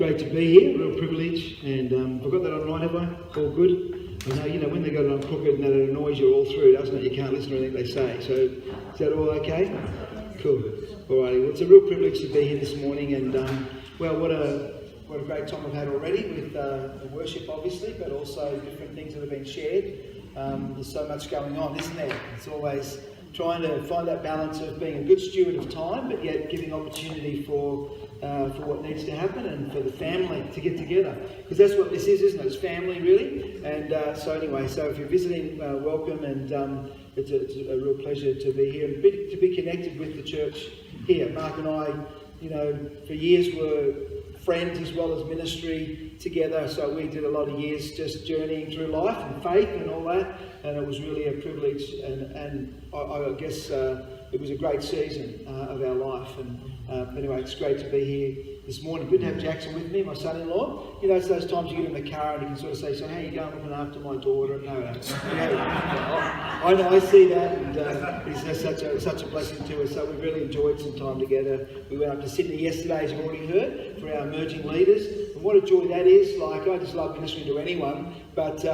great to be here, a real privilege, and I've got that on right, have I? All good? I know, when they got it on crooked and that it annoys you all through, doesn't it? You can't listen to anything they say. So, is that all okay? Cool. Alrighty, well, it's a real privilege to be here this morning, and what a great time I've had already with the worship, obviously, but also different things that have been shared. There's so much going on, isn't there? It's always trying to find that balance of being a good steward of time, but yet giving opportunity for what needs to happen and for the family to get together. Because that's what this is, isn't it? It's family, really. And so if you're visiting, welcome, and it's a real pleasure to be here and to be connected with the church here. Mark and I, for years were friends as well as ministry together, so we did a lot of years just journeying through life and faith and all that, and it was really a privilege, and I guess it was a great season of our life, and anyway, it's great to be here this morning. Good to have Jackson with me, my son-in-law. It's those times you get in the car and you can sort of say, so how are you going looking after my daughter? No. I know, I see that, and it's such a blessing to us. So we really enjoyed some time together. We went up to Sydney yesterday, as you've already heard, for our emerging leaders. And what a joy that is. Like, I just love ministering to anyone, but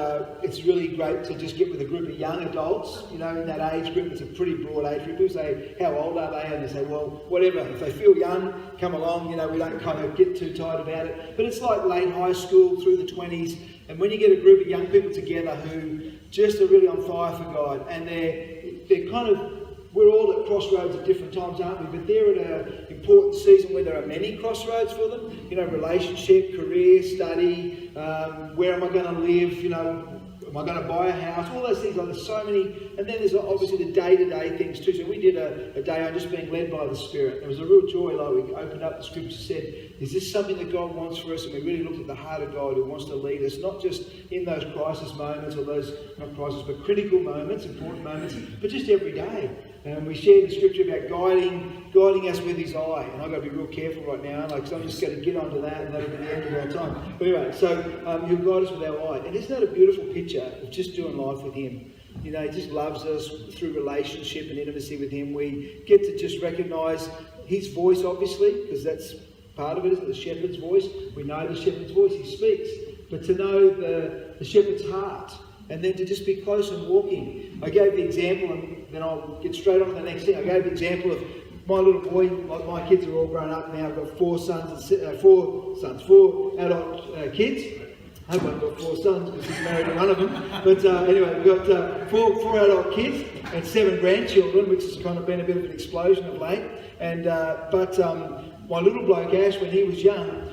it's really great to just get with a group of young adults, in that age group. It's a pretty broad age group. People say, how old are they? And they say, well, whatever. If they feel young, come along. We don't kind of get too tight about it. But it's like late high school through the 20s. And when you get a group of young people together who just are really on fire for God, and they're kind of, we're all at crossroads at different times, aren't we? But they're at an important season where there are many crossroads for them. Relationship, career, study, where am I going to live? Am I going to buy a house? All those things. Like, there's so many. And then there's obviously the day-to-day things too. So we did a day on just being led by the Spirit. There was a real joy. Like, we opened up the scripture, said, is this something that God wants for us? And we really looked at the heart of God who wants to lead us, not just in those crisis moments or those, not crisis, but critical moments, important moments, but just every day. And we shared the scripture about guiding us with his eye. And I've got to be real careful right now, because I'm just going to get onto that and that'll be the end of our time. But anyway, so he'll guide us with our eye. And isn't that a beautiful picture of just doing life with him? He just loves us through relationship and intimacy with him. We get to just recognise his voice, obviously, because that's part of it, isn't it? The shepherd's voice. We know the shepherd's voice, he speaks. But to know the shepherd's heart, and then to just be close and in. I gave the example, and then I'll get straight on to the next thing. I gave the example of my little boy. My kids are all grown up now. I've got four adult kids. I hope I've got 4 sons because he's married to one of them. But anyway, we've got four adult kids and 7 grandchildren, which has kind of been a bit of an explosion of late. And but my little bloke Ash, when he was young,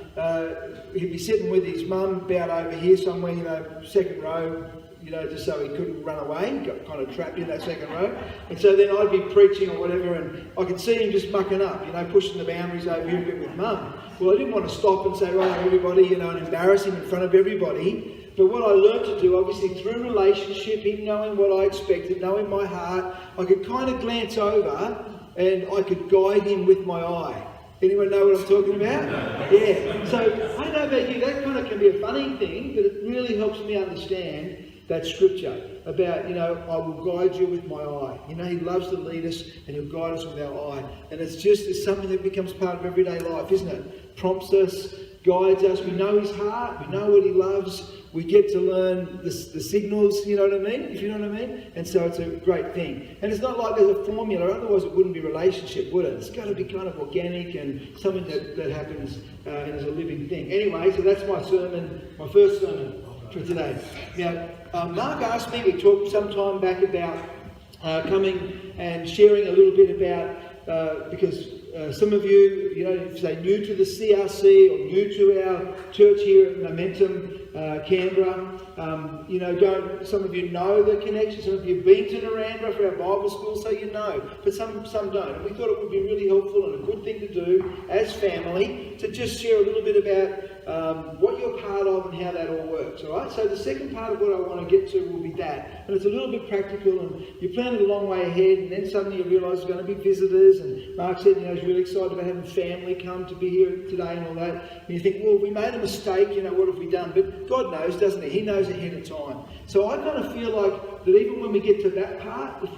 he'd be sitting with his mum about over here somewhere, second row. Just so he couldn't run away. He got kind of trapped in that second row. And so then I'd be preaching or whatever, and I could see him just mucking up, pushing the boundaries over here a bit with mum. Well, I didn't want to stop and say, right, everybody, and embarrass him in front of everybody. But what I learned to do, obviously, through relationship, him knowing what I expected, knowing my heart, I could kind of glance over and I could guide him with my eye. Anyone know what I'm talking about? Yeah. So I don't know about you, that kind of can be a funny thing, but it really helps me understand that scripture about, I will guide you with my eye. He loves to lead us and he'll guide us with our eye. And it's something that becomes part of everyday life, isn't it? Prompts us, guides us. We know his heart. We know what he loves. We get to learn the signals, you know what I mean? If you know what I mean? And so it's a great thing. And it's not like there's a formula, otherwise it wouldn't be relationship, would it? It's got to be kind of organic and something that happens and is a living thing. Anyway, so that's my first sermon for today. Now, Mark asked me, we talked some time back about coming and sharing a little bit about, because some of you, say new to the CRC or new to our church here at Momentum, Canberra, some of you know the connection, some of you have been to Narandra for our Bible school, so you know, but some don't. And we thought it would be really helpful and a good thing to do as family to just share a little bit about what you're part of and how that all works, all right? So the second part of what I want to get to will be that. And it's a little bit practical, and you plan it a long way ahead, and then suddenly you realise there's going to be visitors, and Mark said, he's really excited about having family come to be here today and all that. And you think, well, we made a mistake, what have we done? But God knows, doesn't he? He knows ahead of time. So I kind of feel like that even when we get to that part,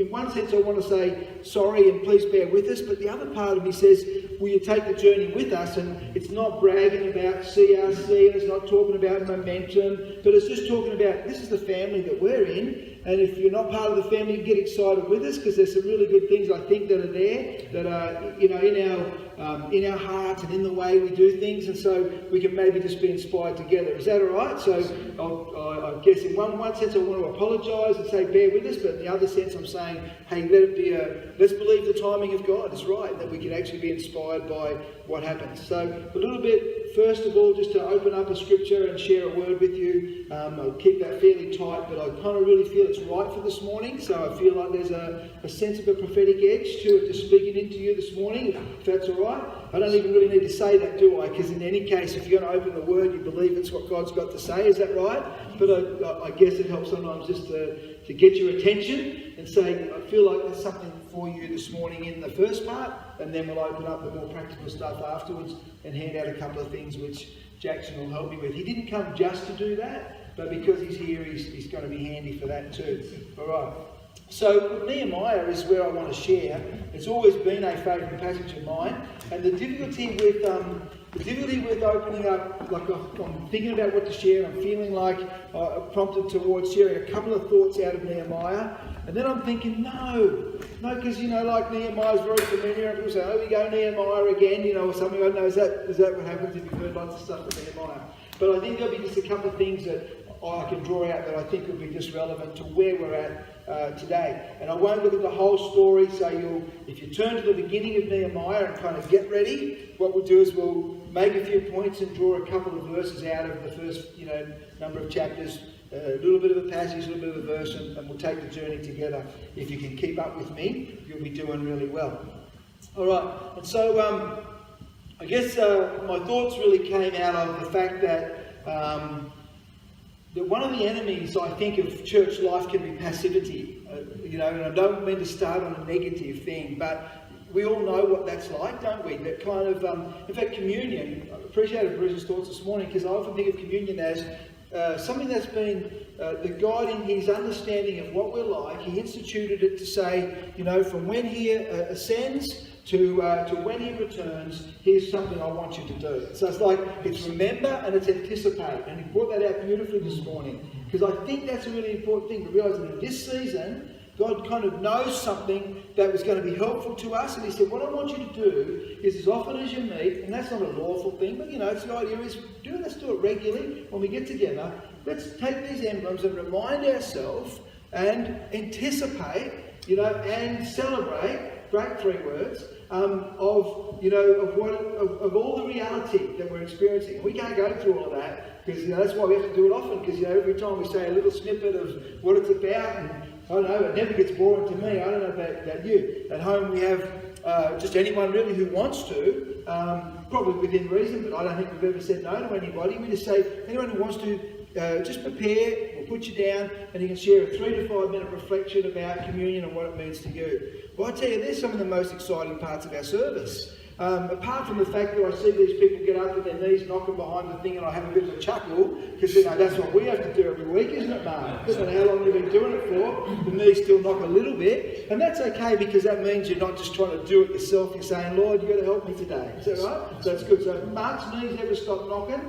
in one sense I want to say sorry and please bear with us, but the other part of me says, will you take the journey with us? And it's not bragging about CRC, and it's not talking about momentum, but it's just talking about this is the family that we're in. And if you're not part of the family, get excited with us, because there's some really good things I think that are there, that are in our hearts and in the way we do things, and so we can maybe just be inspired together. Is that all right? So I guess in one sense I want to apologise and say bear with us, but in the other sense I'm saying, hey, let's believe the timing of God is right, that we can actually be inspired by what happens. So a little bit, first of all, just to open up a scripture and share a word with you. I'll keep that fairly tight, but I kind of really feel it's right for this morning, so I feel like there's a sense of a prophetic edge to it, to speaking into you this morning, if that's all right. I don't even really need to say that, do I? Because in any case, if you're going to open the word, you believe it's what God's got to say, is that right? But I guess it helps sometimes just to get your attention and say, I feel like there's something for you this morning in the first part, and then we'll open up the more practical stuff afterwards and hand out a couple of things which Jackson will help me with. He didn't come just to do that, but because he's here, he's going to be handy for that too. All right. So Nehemiah is where I want to share. It's always been a favourite passage of mine, and the difficulty with opening up, like I'm thinking about what to share, and I'm feeling like prompted towards sharing a couple of thoughts out of Nehemiah, and then I'm thinking, no, because like Nehemiah's very familiar, and people say, oh, we go Nehemiah again, or something. I don't know, is that what happens if you've heard lots of stuff with Nehemiah? But I think there'll be just a couple of things that I can draw out that I think will be just relevant to where we're at today. And I won't look at the whole story, so if you turn to the beginning of Nehemiah and kind of get ready, what we'll do is we'll make a few points and draw a couple of verses out of the first number of chapters, a little bit of a passage, a little bit of a verse, and we'll take the journey together. If you can keep up with me, you'll be doing really well. All right, and so I guess my thoughts really came out of the fact that one of the enemies, I think, of church life can be passivity. And I don't mean to start on a negative thing, but we all know what that's like, don't we? That kind of, in fact, communion. I appreciated Bruce's thoughts this morning, because I often think of communion as something that's been the God in his understanding of what we're like. He instituted it to say, from when he ascends to when he returns, here's something I want you to do. So it's like, it's remember and it's anticipate. And he brought that out beautifully this morning, because I think that's a really important thing to realise that in this season, God kind of knows something that was going to be helpful to us, and he said, what I want you to do is, as often as you meet, and that's not a lawful thing, but it's the idea is, let's do it regularly when we get together. Let's take these emblems and remind ourselves and anticipate, and celebrate, great three words, of all the reality that we're experiencing. We can't go through all of that, because that's why we have to do it often, because every time we say a little snippet of what it's about, and I don't know, it never gets boring to me. I don't know about you. At home we have just anyone really who wants to, probably within reason, but I don't think we've ever said no to anybody. We just say, anyone who wants to, just prepare, we'll put you down, and you can share a 3 to 5 minute reflection about communion and what it means to you. Well, I tell you, there's some of the most exciting parts of our service. Apart from the fact that I see these people get up with their knees knocking behind the thing, and I have a bit of a chuckle, because that's what we have to do every week, isn't it, Mark? I don't know how long we've been doing it for. The knees still knock a little bit, and that's okay, because that means you're not just trying to do it yourself. You're saying, Lord, you've got to help me today. Is that right? So that's good. So Mark's knees never stop knocking.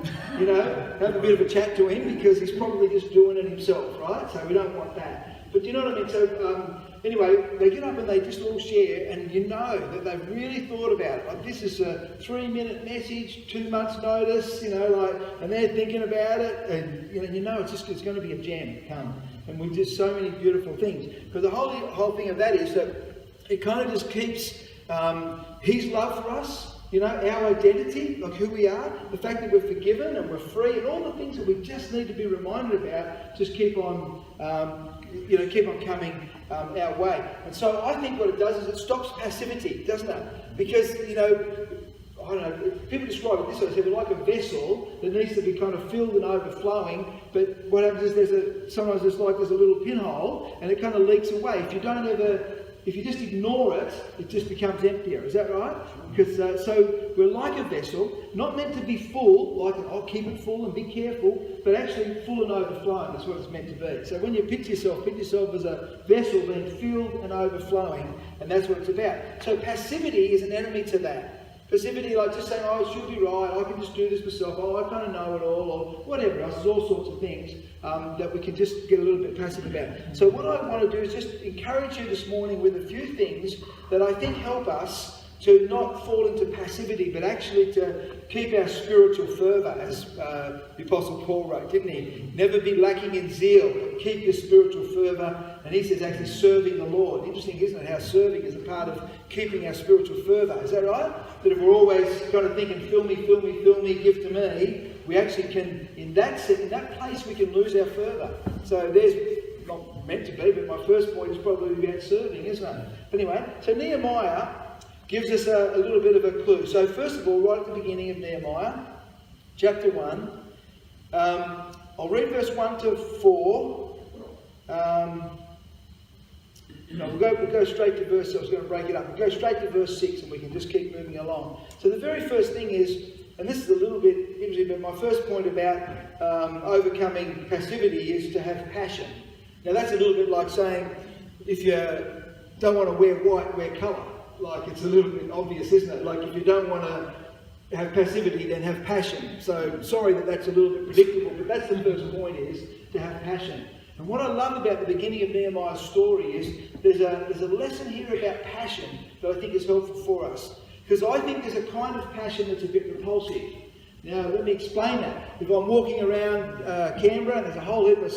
Have a bit of a chat to him, because he's probably just doing it himself, right? So we don't want that. But you know what I mean? So anyway, they get up and they just all share, and you know that they've really thought about it. Like, this is a 3-minute message, 2 months notice, and they're thinking about it, and it's going to be a gem come. And we do so many beautiful things. But the whole thing of that is that it kind of just keeps his love for us, our identity, like who we are, the fact that we're forgiven and we're free, and all the things that we just need to be reminded about, just keep on coming our way. And so I think what it does is it stops passivity, doesn't it? Because, I don't know, people describe it this way, they say we're like a vessel that needs to be kind of filled and overflowing, but what happens is there's a little pinhole, and it kind of leaks away. If you don't ever if you just ignore it, it just becomes emptier. Is that right? Because so we're like a vessel, not meant to be full, like I'll keep it full and be careful, but actually full and overflowing. That's what it's meant to be. So when you picture yourself as a vessel being filled and overflowing, and that's what it's about. So passivity is an enemy to that. Passivity, like just saying, oh, it should be right, I can just do this myself, oh, I kind of know it all, or whatever else. There's all sorts of things that we can just get a little bit passive about. So what I want to do is just encourage you this morning with a few things that I think help us to not fall into passivity, but actually to keep our spiritual fervour, as the Apostle Paul wrote, didn't he? Never be lacking in zeal, keep your spiritual fervour. And he says actually serving the Lord. Interesting, isn't it, how serving is a part of keeping our spiritual fervour. Is that right? That if we're always kind of thinking, fill me, fill me, fill me, give to me, we actually can, in that place, we can lose our fervour. So there's, not meant to be, but my first point is probably about serving, isn't it? But anyway, so Nehemiah gives us a little bit of a clue. So first of all, right at the beginning of Nehemiah, chapter 1, I'll read verse 1 to 4. We'll go straight to verse, I was going to break it up. We'll go straight to verse 6 and we can just keep moving along. So the very first thing is, and this is a little bit interesting, but my first point about overcoming passivity is to have passion. Now that's a little bit like saying, if you don't want to wear white, wear colour. Like, it's a little bit obvious, isn't it? Like, if you don't want to have passivity, then have passion. So sorry that that's a little bit predictable, but that's the first point, is to have passion. And what I love about the beginning of Nehemiah's story is there's a lesson here about passion that I think is helpful for us. Because I think there's a kind of passion that's a bit repulsive. Now, let me explain that. If I'm walking around Canberra and there's a whole heap of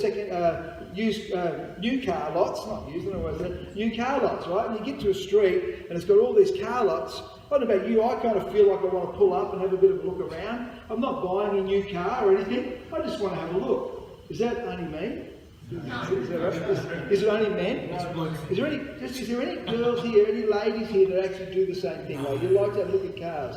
new car lots, not used, I don't know what it's new car lots, right? And you get to a street and it's got all these car lots. I don't know about you, I kind of feel like I want to pull up and have a bit of a look around. I'm not buying a new car or anything. I just want to have a look. Is that only me? Is it only men? Is there any girls here, any ladies here that actually do the same thing? Like, you like to have a look at cars?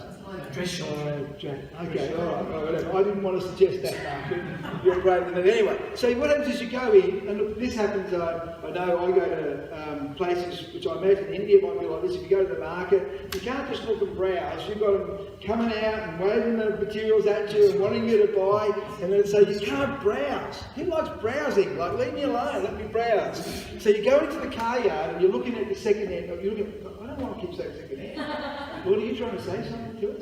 Okay, all right, whatever. I didn't want to suggest that, Mark. You're brave than that. Anyway, so what happens is you go in, and look, this happens, I know I go to places which I imagine India might be like this. If you go to the market, you can't just look and browse. You've got them coming out and waving the materials at you and wanting you to buy, and then say, you can't browse. Who likes browsing? Like, leave me alone, let me browse. So you go into the car yard and you're looking at the second hand, you're looking at, I don't want to keep saying second hand. What are you trying to say something to us?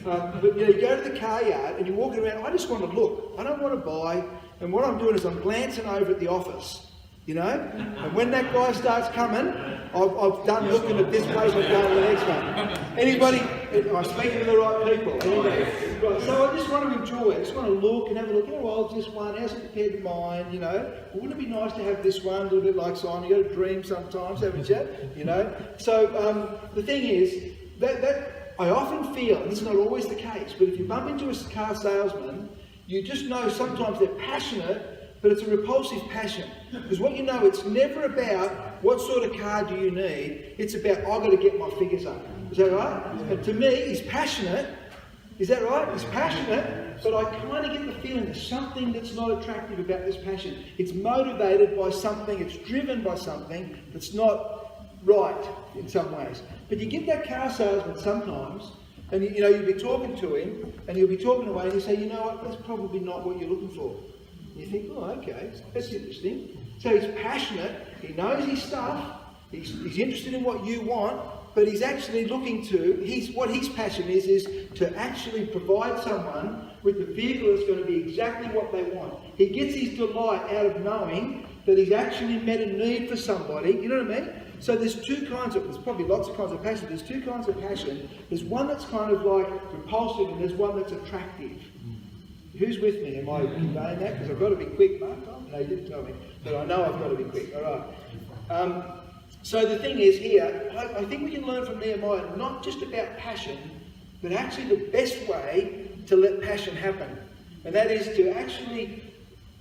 But you go to the car yard and you're walking around, I just want to look, I don't want to buy, and what I'm doing is I'm glancing over at the office, you know, and when that guy starts coming, I've done looking at this place, I'm going to the next one. Anybody, I'm speaking to the right people. Anybody? Right, so I just want to enjoy it, I just want to look and have a look, oh, well, this one, how's it compared to mine, you know, wouldn't it be nice to have this one, a little bit like Simon, you got to dream sometimes, haven't you, you know. So the thing is, that I often feel, and this is not always the case, but if you bump into a car salesman, you just know sometimes they're passionate, but it's a repulsive passion. Because what you know, it's never about what sort of car do you need, it's about, I've got to get my figures up. Is that right? And to me, he's passionate. Is that right? He's passionate, but I kind of get the feeling there's something that's not attractive about this passion. It's motivated by something, it's driven by something that's not right in some ways. But you get that car salesman sometimes, and you know, you'll be talking to him, and you'll be talking away, and you say, you know what, that's probably not what you're looking for. And you think, oh, okay, that's interesting. So he's passionate, he knows his stuff, he's interested in what you want, but he's actually looking to, what his passion is to actually provide someone with the vehicle that's going to be exactly what they want. He gets his delight out of knowing that he's actually met a need for somebody, you know what I mean? So there's there's probably lots of kinds of passion. There's two kinds of passion. There's one that's kind of like repulsive and there's one that's attractive. Who's with me? Am I conveying that? Because I've got to be quick, Mark. No, you didn't tell me. But I know I've got to be quick. All right. So the thing is here, I think we can learn from Nehemiah not just about passion, but actually the best way to let passion happen. And that is to actually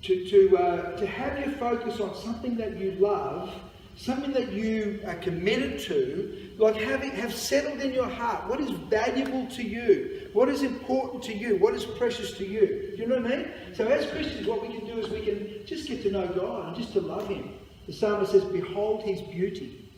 to have your focus on something that you love, something that you are committed to, like have settled in your heart. What is valuable to you? What is important to you? What is precious to you? Do you know what I mean? So as Christians, what we can do is we can just get to know God and just to love Him. The psalmist says, behold His beauty.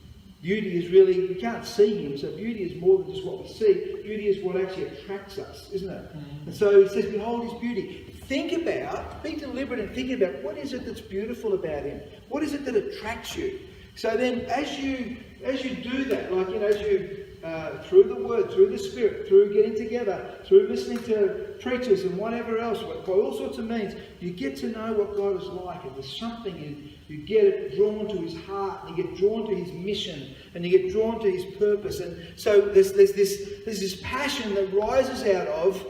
Beauty is really, you can't see him, so beauty is more than just what we see. Beauty is what actually attracts us, isn't it? And so he says, behold his beauty. Be deliberate and think about what is it that's beautiful about him? What is it that attracts you? So then as you do that, like, as you, through the Word, through the Spirit, through getting together, through listening to preachers and whatever else, by all sorts of means, you get to know what God is like, and there's something you get drawn to his heart, and you get drawn to his mission, and you get drawn to his purpose. And so there's this passion that rises out of,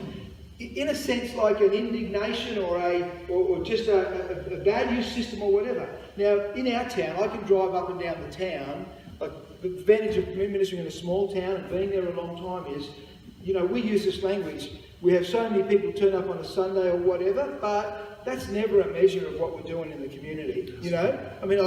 in a sense, like an indignation or just a value system or whatever. Now, in our town, I can drive up and down the town. Like, the advantage of ministering in a small town and being there a long time is, we use this language. We have so many people turn up on a Sunday or whatever, but that's never a measure of what we're doing in the community, I mean,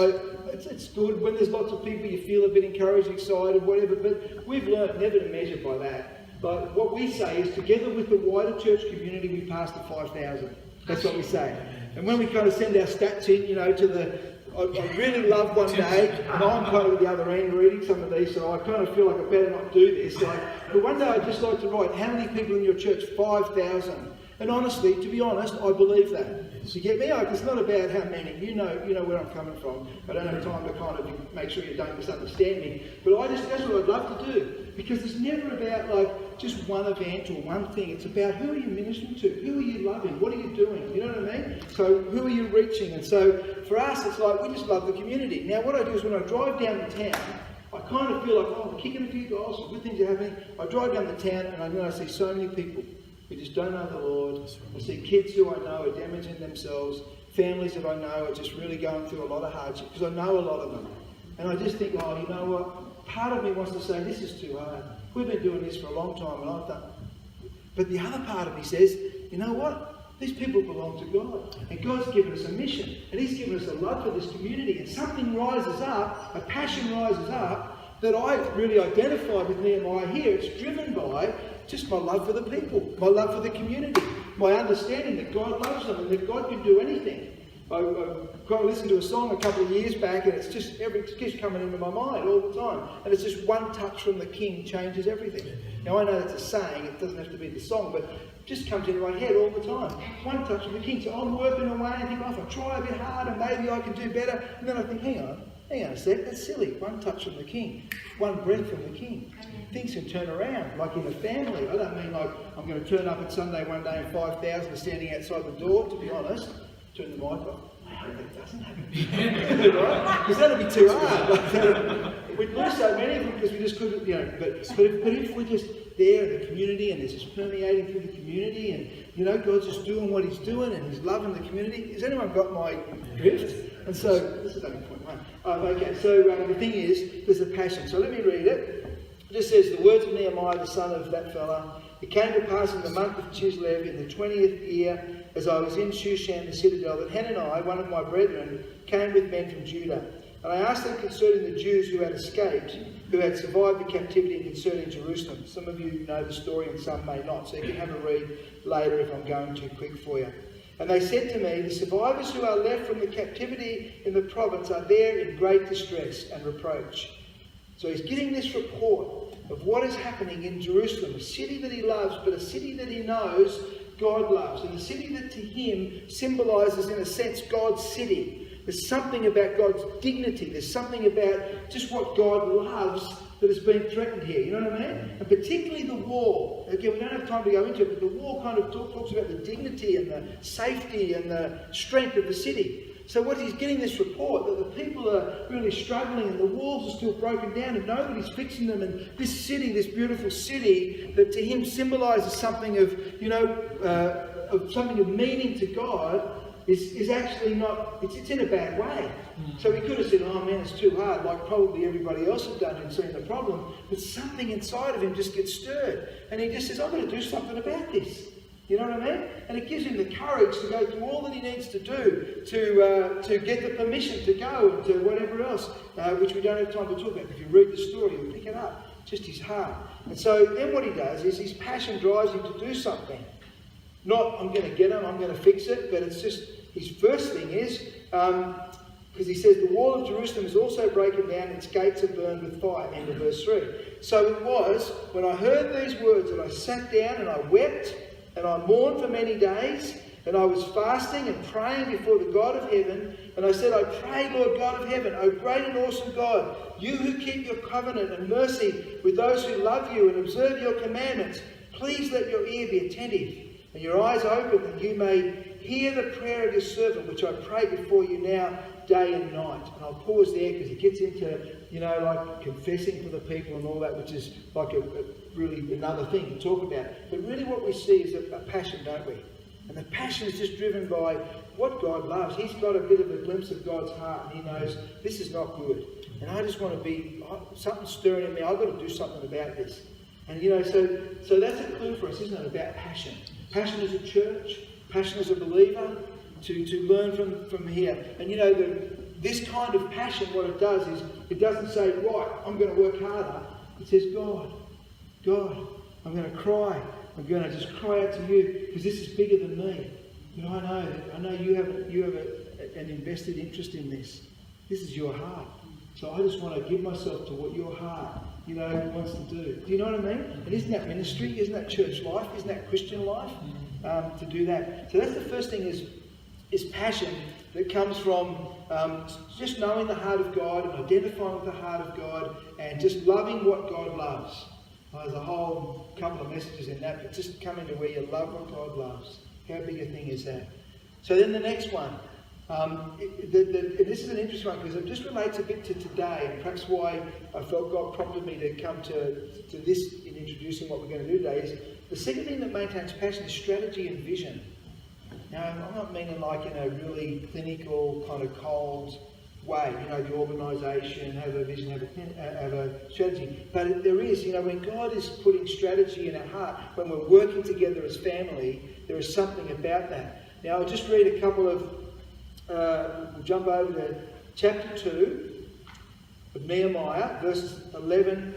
it's good when there's lots of people, you feel a bit encouraged, excited, whatever, but we've learned never to measure by that. But what we say is, together with the wider church community, we passed the 5,000. That's what we say. And when we kind of send our stats in, to the... I really love one day, and I'm kind of at the other end reading some of these, so I kind of feel like I better not do this. But one day I'd just like to write, how many people in your church? 5,000. And honestly, to be honest, I believe that. You get me? It's not about how many. You know where I'm coming from. I don't have time to kind of make sure you don't misunderstand me. But that's what I'd love to do. Because it's never about just one event or one thing. It's about, who are you ministering to? Who are you loving? What are you doing? You know what I mean? So who are you reaching? And so for us, it's like, we just love the community. Now what I do is, when I drive down the town, I kind of feel like, we're kicking a few goals, some good things are happening. I drive down the town and I see so many people who just don't know the Lord. I see kids who I know are damaging themselves. Families that I know are just really going through a lot of hardship, because I know a lot of them. And I just think, you know what? Part of me wants to say, this is too hard. We've been doing this for a long time and I've done. But the other part of me says, you know what? These people belong to God. And God's given us a mission. And he's given us a love for this community. And something rises up, a passion rises up, that I really identify with Nehemiah here. It's driven by just my love for the people, my love for the community, my understanding that God loves them and that God can do anything. I kind of listened to a song a couple of years back, and it's just it keeps coming into my mind all the time. And it's just, one touch from the King changes everything. Now I know that's a saying, it doesn't have to be the song, but it just comes into my head all the time. One touch from the King. So I'm working away and I think, if I try a bit harder, maybe I can do better. And then I think, hang on a sec, that's silly. One touch from the King, one breath from the King. Things can turn around, like in a family. I don't mean like I'm going to turn up at Sunday one day and 5,000 are standing outside the door, to be honest. Turn the mic off. I hope that doesn't happen. Right? Because that'd be too hard. We'd lose so many of them because we just couldn't, but if we're just there in the community and it's just permeating through the community and, God's just doing what he's doing and he's loving the community. Has anyone got my drift? And so, this is only point one. Okay, so the thing is, there's a passion. So let me read it. It just says, the words of Nehemiah, the son of that fella. It came to pass in the month of Chislev, in the 20th year, as I was in Shushan the citadel, that Hanani, one of my brethren, came with men from Judah. And I asked them concerning the Jews who had escaped, who had survived the captivity, and concerning Jerusalem. Some of you know the story and some may not, so you can have a read later if I'm going too quick for you. And they said to me, the survivors who are left from the captivity in the province are there in great distress and reproach. So he's getting this report of what is happening in Jerusalem, a city that he loves, but a city that he knows God loves, and a city that to him symbolises, in a sense, God's city. There's something about God's dignity. There's something about just what God loves that has been threatened here. You know what I mean? And particularly the wall. Again, we don't have time to go into it, but the wall kind of talks about the dignity and the safety and the strength of the city. So what he's getting this report that the people are really struggling and the walls are still broken down and nobody's fixing them, and this city, this beautiful city that to him symbolises something of, of something of meaning to God, is actually not, it's in a bad way. So he could have said, oh man, it's too hard, like probably everybody else had done and seen the problem, but something inside of him just gets stirred. And he just says, I've got to do something about this. You know what I mean? And it gives him the courage to go through all that he needs to do to get the permission to go and to whatever else, which we don't have time to talk about. If you read the story, you pick it up. Just his heart. And so then what he does is his passion drives him to do something. Not, I'm going to get him, I'm going to fix it, but it's just, his first thing is, Because he says the wall of Jerusalem is also broken down, its gates are burned with fire. End of verse 3. So it was when I heard these words that I sat down and I wept and I mourned for many days, and I was fasting and praying before the God of heaven. And I said, I pray, Lord God of heaven, O great and awesome God, you who keep your covenant and mercy with those who love you and observe your commandments, please let your ear be attentive and your eyes open, that you may hear the prayer of your servant, which I pray before you now, day and night. And I'll pause there because he gets into, like confessing for the people and all that, which is like a really another thing to talk about. But really what we see is a passion, don't we? And the passion is just driven by what God loves. He's got a bit of a glimpse of God's heart, and he knows this is not good. And I just want to be, something's stirring in me, I've got to do something about this. And so that's a clue for us, isn't it, about passion. Passion as a church, passion as a believer, to learn from here. And this kind of passion, what it does is, it doesn't say, right, I'm going to work harder. It says, God, I'm going to cry. I'm going to just cry out to you, because this is bigger than me. But I know you have an invested interest in this. This is your heart. So I just want to give myself to what your heart, wants to do. Do you know what I mean? And isn't that ministry? Isn't that church life? Isn't that Christian life? To do that. So that's the first thing is passion that comes from just knowing the heart of God and identifying with the heart of God and just loving what God loves. There's a whole couple of messages in that, but just coming to where you love what God loves. How big a thing is that? So then the next one. This is an interesting one because it just relates a bit to today, and perhaps why I felt God prompted me to come to this in introducing what we're going to do today is the second thing that maintains passion is strategy and vision. Now, I'm not meaning like in a really clinical, kind of cold way, the organisation, have a vision, have a strategy. But there is, when God is putting strategy in our heart, when we're working together as family, there is something about that. Now, I'll just read a couple of, we'll jump over to chapter 2 of Nehemiah, verses 11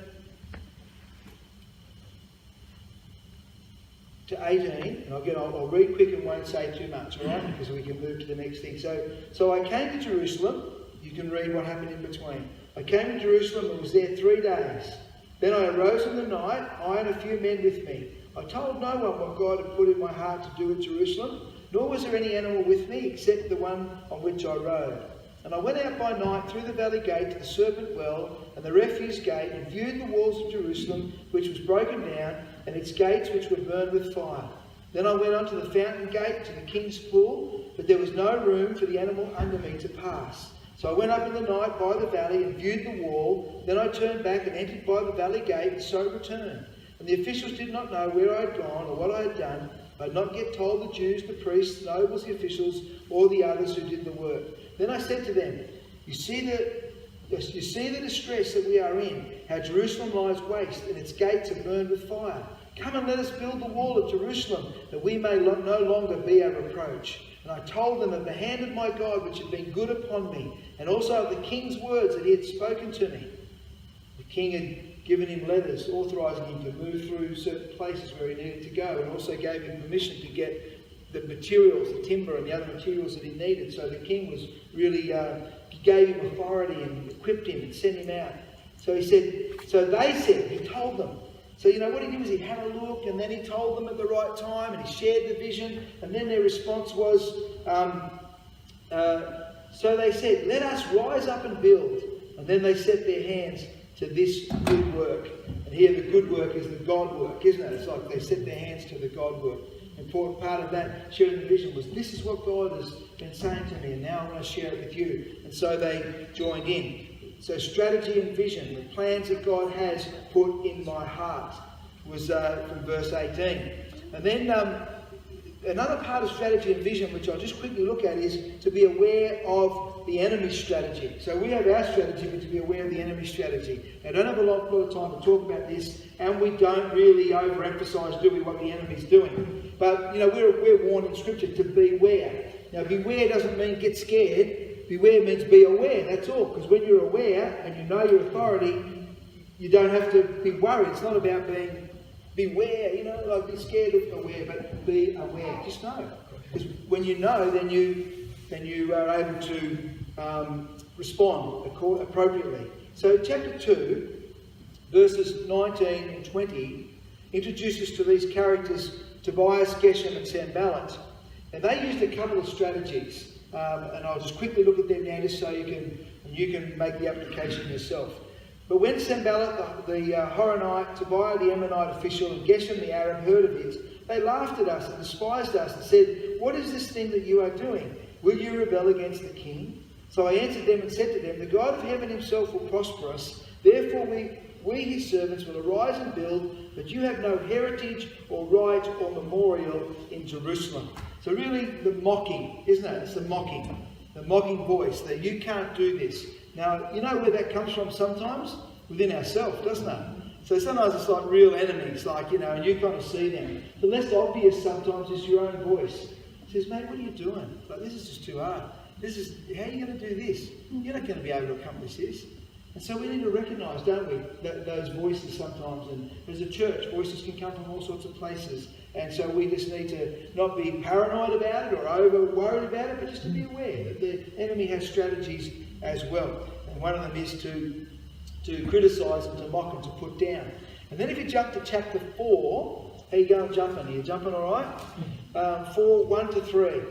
to 18, and I'll read quick and won't say too much, all right, because we can move to the next thing. So I came to Jerusalem. You can read what happened in between. I came to Jerusalem and was there 3 days. Then I arose in the night, I and a few men with me. I told no one what God had put in my heart to do at Jerusalem, nor was there any animal with me except the one on which I rode. And I went out by night through the valley gate to the serpent well and the refuse gate, and viewed the walls of Jerusalem, which was broken down, and its gates which were burned with fire. Then I went on to the fountain gate, to the king's pool, but there was no room for the animal under me to pass. So I went up in the night by the valley and viewed the wall. Then I turned back and entered by the valley gate, and so returned. And the officials did not know where I had gone or what I had done. I had not yet told the Jews, the priests, the nobles, the officials, or the others who did the work. Then I said to them, You see the distress that we are in, how Jerusalem lies waste, and its gates are burned with fire. Come and let us build the wall of Jerusalem, that we may no longer be a reproach. And I told them of the hand of my God which had been good upon me, and also of the king's words that he had spoken to me. The king had given him letters authorising him to move through certain places where he needed to go, and also gave him permission to get the materials, the timber and the other materials that he needed. So the king was really, gave him authority and equipped him and sent him out. So he told them. So what he did was he had a look, and then he told them at the right time, and he shared the vision, and then their response was, so they said, let us rise up and build. And then they set their hands to this good work. And here the good work is the God work, isn't it? It's like they set their hands to the God work. An important part of that, sharing the vision, was this is what God has been saying to me, and now I want to share it with you. And so they joined in. So strategy and vision, the plans that God has put in my heart, was from verse 18. And then another part of strategy and vision, which I'll just quickly look at, is to be aware of the enemy's strategy. So we have our strategy, but to be aware of the enemy's strategy. Now, I don't have a lot of time to talk about this, and we don't really overemphasise, do we, what the enemy's doing. But, we're warned in Scripture to beware. Now, beware doesn't mean get scared. Beware means be aware, that's all. Because when you're aware and you know your authority, you don't have to be worried. It's not about beware, like be scared of aware, but be aware. Just know. Because when you know, then you are able to respond appropriately. So chapter 2, verses 19 and 20, introduces to these characters Tobias, Geshem and Sanballat. And they used a couple of strategies. And I'll just quickly look at them now just so you can make the application yourself. But when Sanballat, the Horonite, Tobiah the Ammonite official, and Geshem the Arab heard of it, they laughed at us and despised us and said, "What is this thing that you are doing? Will you rebel against the king?" So I answered them and said to them, "The God of heaven himself will prosper us. Therefore we his servants will arise and build, but you have no heritage or right or memorial in Jerusalem." So really the mocking, isn't it? It's the mocking voice that you can't do this. Now, you know where that comes from sometimes? Within ourselves, doesn't it? So sometimes it's like real enemies, like, and you kind of see them. The less obvious sometimes is your own voice. It says, "Mate, what are you doing? Like, this is just too hard. How are you going to do this? You're not going to be able to accomplish this." And so we need to recognise, don't we, those voices sometimes. And as a church, voices can come from all sorts of places. And so we just need to not be paranoid about it or over worried about it, but just to be aware that the enemy has strategies as well. And one of them is to criticise and to mock and to put down. And then if you jump to chapter 4, how you going jumping? Are you jumping all right? 4, 1 to 3.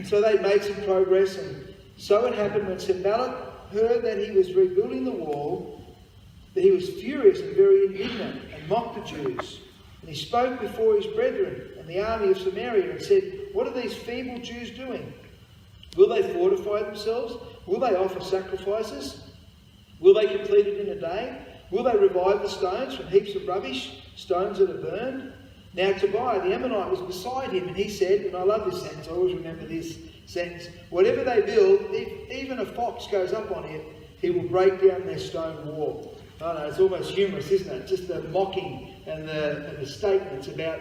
So they made some progress, and so it happened when Sanballat heard that he was rebuilding the wall, that he was furious and very indignant and mocked the Jews. And he spoke before his brethren and the army of Samaria and said, "What are these feeble Jews doing? Will they fortify themselves? Will they offer sacrifices? Will they complete it in a day? Will they revive the stones from heaps of rubbish, stones that are burned?" Now Tobiah the Ammonite was beside him, and he said, and I love this sentence, I always remember this sentence, "Whatever they build, if even a fox goes up on it, he will break down their stone wall." I know, it's almost humorous, isn't it? Just the mocking and the statements about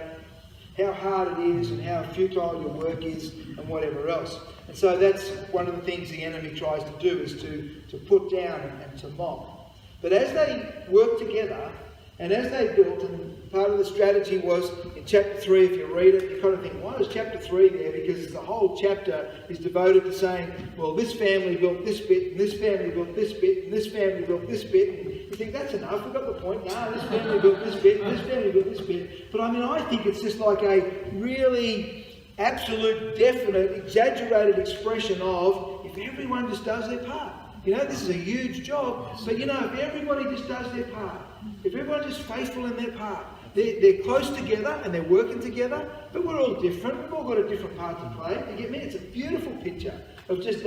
how hard it is and how futile your work is and whatever else. And so that's one of the things the enemy tries to do, is to put down and to mock. But as they worked together, and as they built, and part of the strategy was in chapter 3, if you read it, you kind of think, why is chapter 3 there? Because the whole chapter is devoted to saying, well, this family built this bit, and this family built this bit, and this family built this bit. And you think, that's enough, we've got the point. No, this family built this bit, and this family built this bit. But I mean, I think it's just like a really absolute, definite, exaggerated expression of, if everyone just does their part. This is a huge job, but if everybody just does their part, if everyone's just faithful in their part, they're close together and they're working together, but we're all different, we've all got a different part to play. You get me? It's a beautiful picture of just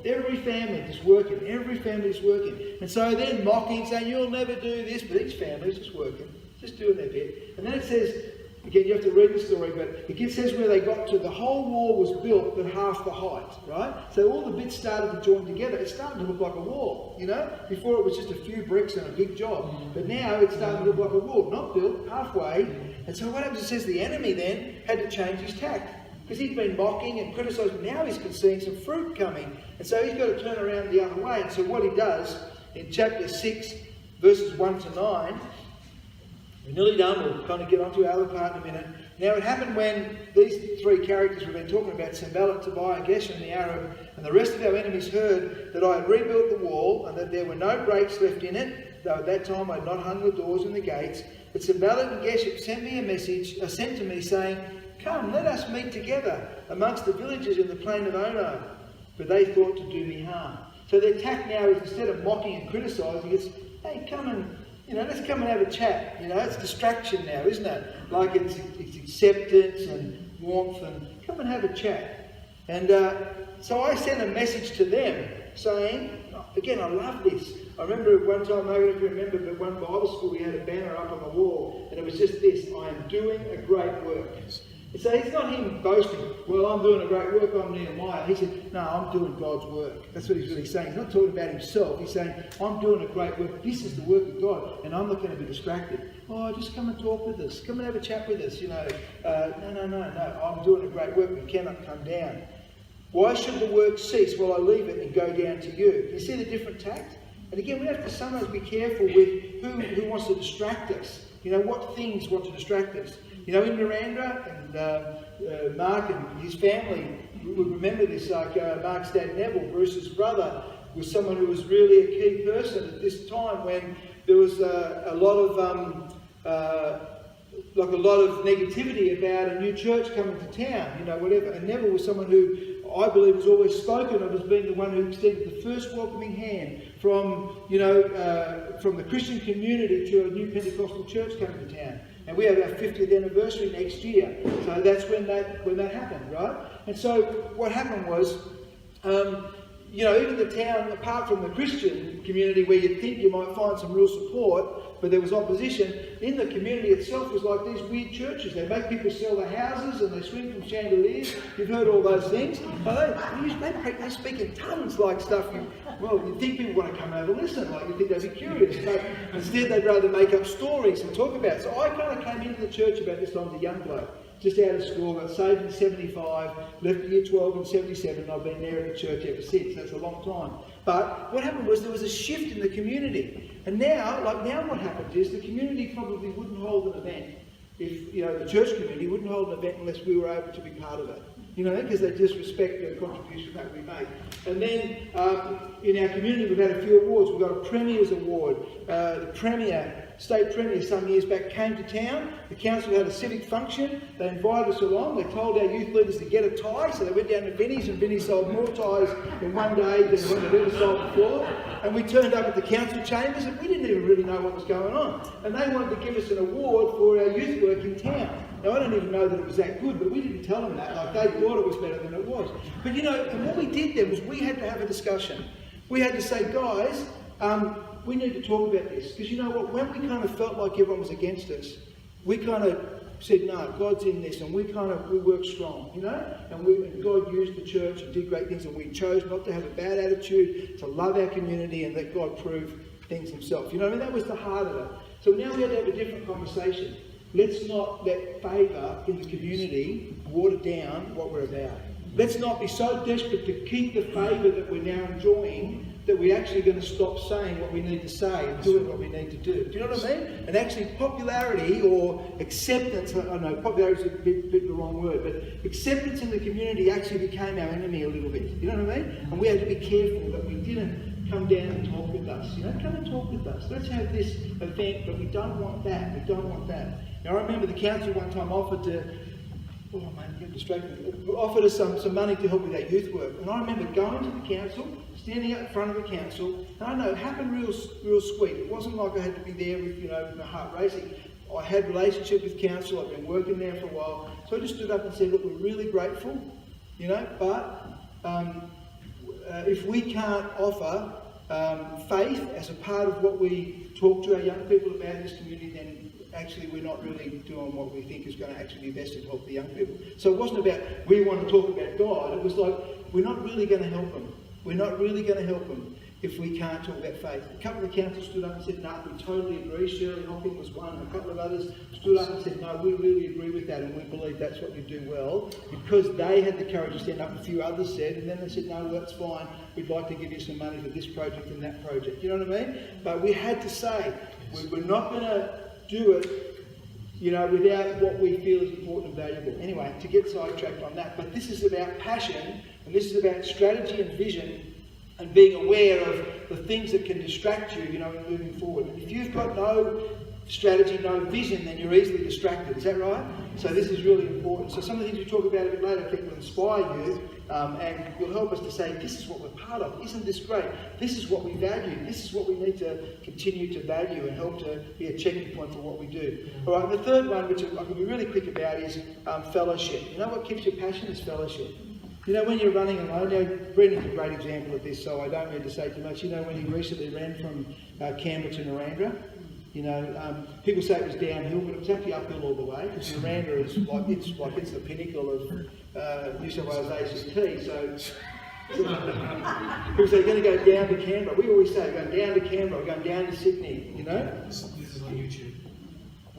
every family just working, every family's working. And so they're mocking, saying, "You'll never do this," but each family's just working, just doing their bit. And then it says, again, you have to read the story, but it says where they got to, the whole wall was built but half the height, right? So all the bits started to join together. It's starting to look like a wall, Before it was just a few bricks and a big job. But now it's starting to look like a wall, not built, halfway. And so what happens, it says the enemy then had to change his tack. Because he'd been mocking and criticising. Now he's seeing some fruit coming. And so he's got to turn around the other way. And so what he does, in chapter 6, verses 1 to 9, we're nearly done, we'll kind of get onto our other part in a minute. Now it happened when these three characters we've been talking about, Sanballat, Tobiah, Geshem the Arab, and the rest of our enemies heard that I had rebuilt the wall and that there were no breaks left in it, though at that time I had not hung the doors and the gates. But Sanballat and Geshem sent to me saying, "Come, let us meet together amongst the villages in the plain of Ono." But they thought to do me harm. So their tack now is, instead of mocking and criticising, it's, "Hey, come and let's come and have a chat." It's distraction now, isn't it? Like it's acceptance and warmth, and come and have a chat. And so I sent a message to them saying, again, I love this. I remember at one time, maybe if you remember, at one Bible school we had a banner up on the wall, and it was just this: "I am doing a great work." So it's not him boasting, "Well, I'm doing a great work, I'm Nehemiah." He said, "No, I'm doing God's work." That's what he's really saying. He's not talking about himself. He's saying, "I'm doing a great work. This is the work of God, and I'm not going to be distracted. Oh, just come and talk with us. Come and have a chat with us, No. I'm doing a great work. We cannot come down. Why should the work cease while I leave it and go down to you?" You see the different tact? And again, we have to sometimes be careful with who wants to distract us. What things want to distract us. In Miranda and Mark and his family, would remember this, like Mark's dad Neville, Bruce's brother, was someone who was really a key person at this time when there was a lot of negativity about a new church coming to town, you know, whatever. And Neville was someone who I believe was always spoken of as being the one who extended the first welcoming hand from, you know, from the Christian community to a new Pentecostal church coming to town. And we have our 50th anniversary next year, so that's when that happened, right? And so what happened was, you know, even the town, apart from the Christian community where you'd think you might find some real support, but there was opposition, in the community itself was like these weird churches. They make people sell their houses and they swing from chandeliers. You've heard all those things. But they speak in tongues like stuff. You'd think people want to come over and listen, like you'd think they'd be curious. But instead they'd rather make up stories and talk about it. So I kind of came into the church about this time as a young bloke. Just out of school, got saved in 75, left year 12 in 77, and I've been there in the church ever since. That's a long time. But what happened was there was a shift in the community. And now what happens is the community probably wouldn't hold an event if, you know, the church community wouldn't hold an event unless we were able to be part of it. You know, because they just respect the contribution that we make. And then in our community we've had a few awards. We've got a Premier's Award. The State Premier some years back came to town. The council had a civic function. They invited us along. They told our youth leaders to get a tie, so they went down to Vinnie's, and Vinnie sold more ties in one day than when they'd ever sold before. And we turned up at the council chambers and we didn't even really know what was going on. And they wanted to give us an award for our youth work in town. Now, I don't even know that it was that good, but we didn't tell them that. Like, they thought it was better than it was. But, you know, and what we did then was we had to have a discussion. We had to say, guys, we need to talk about this. Because you know what, when we kind of felt like everyone was against us, we kind of said, no, God's in this, and we worked strong, you know? And God used the church and did great things, and we chose not to have a bad attitude, to love our community, and let God prove things himself. You know what I mean? That was the heart of it. So now we had to have a different conversation. Let's not let favour in the community water down what we're about. Let's not be so desperate to keep the favour that we're now enjoying that we're actually going to stop saying what we need to say and doing what we need to do. Do you know what I mean? And actually popularity or acceptance, I know popularity is a bit the wrong word, but acceptance in the community actually became our enemy a little bit. You know what I mean? And we had to be careful that we didn't come down and talk with us. You know, come and talk with us. Let's have this event, but we don't want that. We don't want that. Now I remember the council one time offered to, oh man, I'm getting distracted, offered us some money to help with our youth work. And I remember going to the council, standing up in front of the council, and I know it happened real sweet. It wasn't like I had to be there with, you know, my heart racing. I had a relationship with council, I've been working there for a while. So I just stood up and said, look, we're really grateful, you know, but if we can't offer faith as a part of what we talk to our young people about in this community, then actually we're not really doing what we think is going to actually be best to help the young people. So it wasn't about we want to talk about God, it was like we're not really going to help them. We're not really going to help them if we can't talk about faith. A couple of councils stood up and said, no, we totally agree. Shirley Hocking was one. A couple of others stood up and said, no, we really agree with that and we believe that's what you do well. Because they had the courage to stand up, a few others said, and then they said, no, that's fine. We'd like to give you some money for this project and that project. You know what I mean? But we had to say, we're not going to do it, you know, without what we feel is important and valuable. Anyway, to get sidetracked on that, but this is about passion, and this is about strategy and vision, and being aware of the things that can distract you, you know, in moving forward. And if you've got no strategy, no vision, then you're easily distracted. Is that right? So this is really important. So some of the things we talk about a bit later, I think, will inspire you, and will help us to say, this is what we're part of. Isn't this great? This is what we value. This is what we need to continue to value and help to be a checking point for what we do. All right, and the third one, which I can be really quick about, is fellowship. You know what keeps you passionate is fellowship. You know, when you're running alone, you know, Brendan's a great example of this, so I don't need to say too much. You know, when he recently ran from Canberra to Narrandera, you know, people say it was downhill, but it was actually uphill all the way, because Narrandera is like it's the pinnacle of New South Wales ACT, so people say you're going to go down to Canberra. We always say we're going down to Canberra, we're going down to Sydney, you know? This is on YouTube.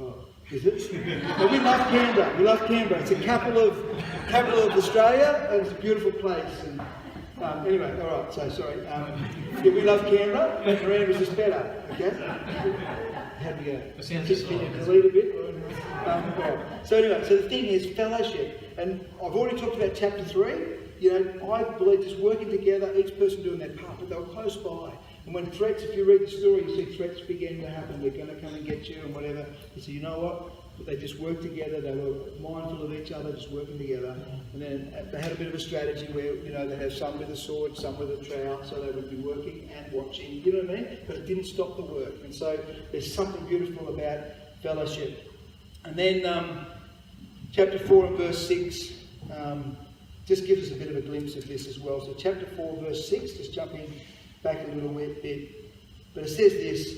Oh, is it? But we love Canberra. We love Canberra. It's the capital of Australia, and it's a beautiful place. And anyway, all right. So sorry. Yeah, we love Canberra, but Narrandera's just better. Okay. How do you go? Can you delete a bit? So anyway, so the thing is fellowship, and I've already talked about chapter 3. I believe just working together, each person doing their part, but they were close by. And when threats, if you read the story, you see threats began to happen. They're going to come and get you and whatever. You say, you know what? But they just worked together. They were mindful of each other, just working together. And then they had a bit of a strategy where, they'd have some with a sword, some with a trowel, so they would be working and watching. You know what I mean? But it didn't stop the work. And so there's something beautiful about fellowship. And then chapter 4 and verse 6 just gives us a bit of a glimpse of this as well. So chapter 4, verse 6, just jumping back a little bit. But it says this,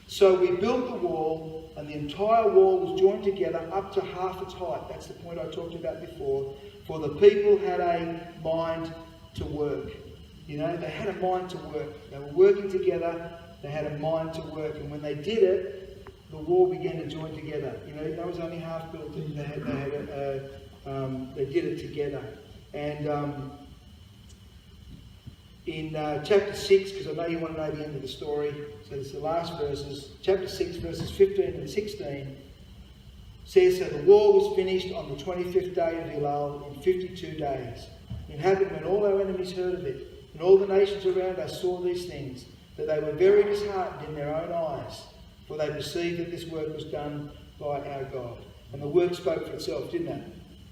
so we built the wall, and the entire wall was joined together up to half its height. That's the point I talked about before. For the people had a mind to work. They had a mind to work. They were working together. They had a mind to work. And when they did it, the wall began to join together. That was only half built. They did it together. And in chapter 6, because I know you want to know the end of the story, so it's the last verses, chapter 6, verses 15 and 16, says, so the wall was finished on the 25th day of Elul in 52 days. It happened when all our enemies heard of it, and all the nations around us saw these things, that they were very disheartened in their own eyes, for they perceived that this work was done by our God. And the work spoke for itself, didn't it?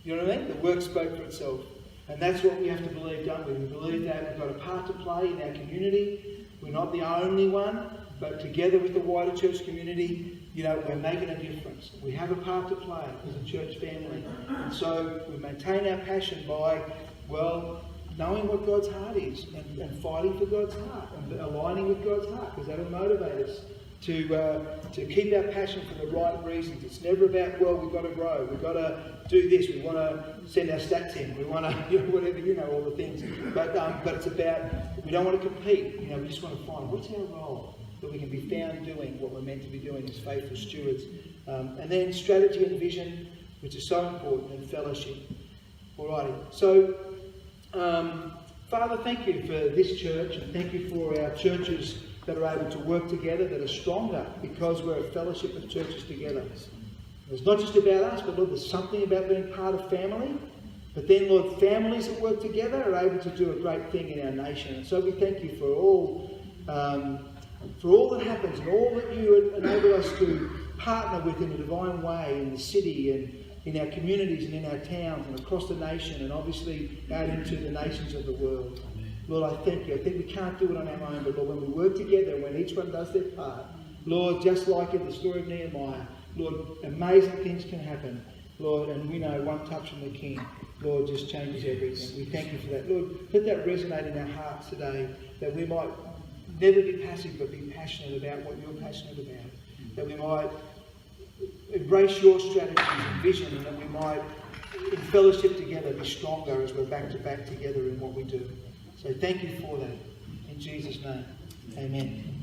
You know what I mean? The work spoke for itself. And that's what we have to believe, don't we? We believe that we've got a part to play in our community. We're not the only one, but together with the wider church community, we're making a difference. We have a part to play as a church family. And so we maintain our passion by, knowing what God's heart is and fighting for God's heart and aligning with God's heart, because that will motivate us to keep our passion for the right reasons. It's never about, we've got to grow, we've got to do this, we want to send our stats in, we want to, whatever, all the things. But it's about, we don't want to compete, we just want to find what's our role that we can be found doing what we're meant to be doing as faithful stewards. And then strategy and vision, which is so important, and fellowship. Alrighty, so Father, thank you for this church, and thank you for our churches that are able to work together, that are stronger because we're a fellowship of churches together. It's not just about us, but Lord, there's something about being part of family. But then, Lord, families that work together are able to do a great thing in our nation. And so we thank you for all that happens and all that you enable us to partner with in a divine way in the city and in our communities and in our towns and across the nation and obviously out into the nations of the world. Lord, I thank you. I think we can't do it on our own, but Lord, when we work together, when each one does their part, Lord, just like in the story of Nehemiah, Lord, amazing things can happen. Lord, and we know one touch from the King, Lord, just changes everything. We thank you for that. Lord, let that resonate in our hearts today, that we might never be passive, but be passionate about what you're passionate about. That we might embrace your strategies and vision, and that we might, in fellowship together, be stronger as we're back to back together in what we do. So thank you for that. In Jesus' name, amen.